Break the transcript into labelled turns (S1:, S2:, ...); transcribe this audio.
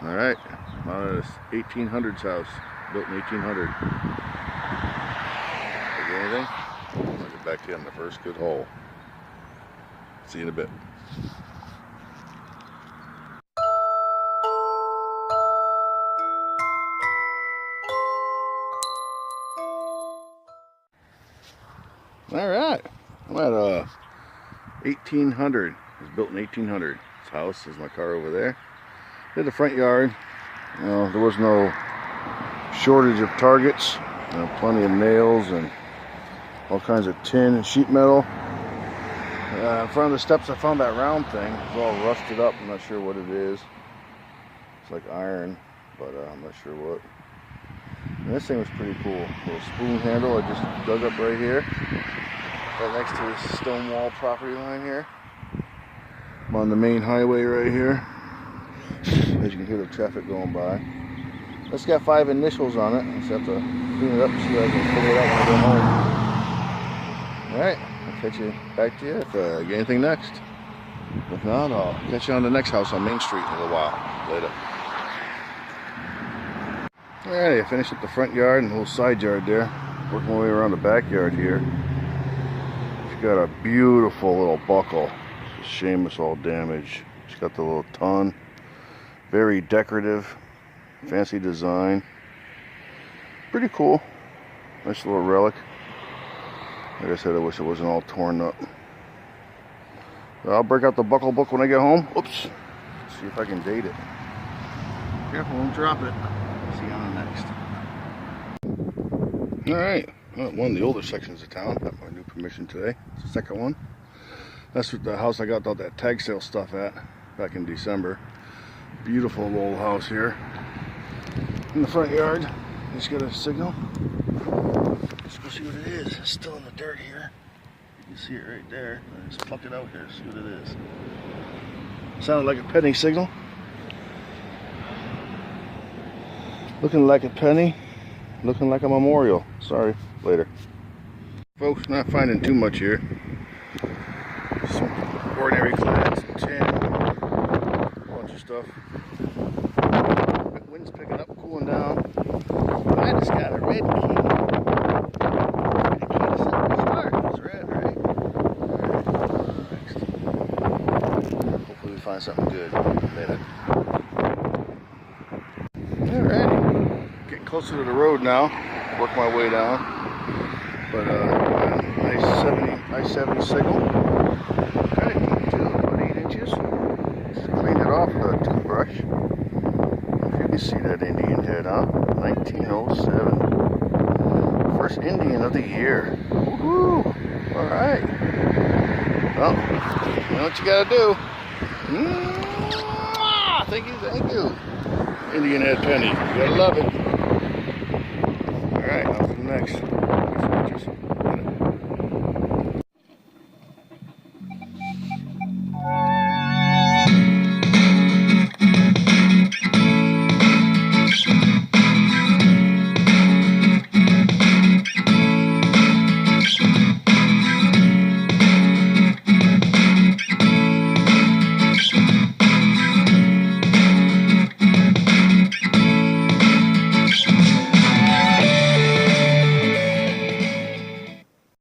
S1: All right, this 1800s house, built in 1800. Anything? I'll get back to you on the first good hole. See you in a bit. All right, I'm at 1800. It was built in 1800. This house is my car over there. Did the front yard. You know, there was no shortage of targets. You know, plenty of nails and all kinds of tin and sheet metal. In front of the steps I found that round thing. It's all rusted up. I'm not sure what it is. It's like iron, but I'm not sure what. And this thing was pretty cool. A little spoon handle I just dug up right here. Right next to this stone wall property line here. I'm on the main highway right here. As you can hear the traffic going by. It's got 5 initials on it. I just have to clean it up so I can figure it out when I go home. Alright, I'll catch you back to you if I get anything next. If not, I'll catch you on the next house on Main Street in a little while. Later. Alright, I finished up the front yard and the little side yard there. Working my way around the backyard here. She's got a beautiful little buckle. It's a shame it's all damaged. She's got the little ton. Very decorative. Fancy design. Pretty cool. Nice little relic. Like I said, I wish it wasn't all torn up. I'll break out the buckle book when I get home. Oops. See if I can date it. Careful, don't drop it. See you on the next. Alright. Well, one of the older sections of town. Got my new permission today. It's the second one. That's the house I got all that tag sale stuff at back in December. Beautiful old house here. In the front yard. Just got a signal. Let's go see what it is. It's still in the dirt here. You can see it right there. I just plucked it out here. See what it is. Sounded like a penny signal. Looking like a penny. Looking like a memorial. Sorry. Later. Folks, not finding too much here. Some ordinary clads, tin, a bunch of stuff. The wind's picking up, cooling down. I just got a red key. The key to Silver Star. It's red, right? Alright, next. Hopefully we find something good later. Alright. Getting closer to the road now. Work my way down. But nice 70 signal. Kind of deep too, about 8 inches. Just cleaned it off with a toothbrush. If you can see that Indian head, huh? 1907. First Indian of the year. Woohoo! Alright. Well, you know what you gotta do. Thank you. Indian head penny. You gotta love it. Alright, on to the next.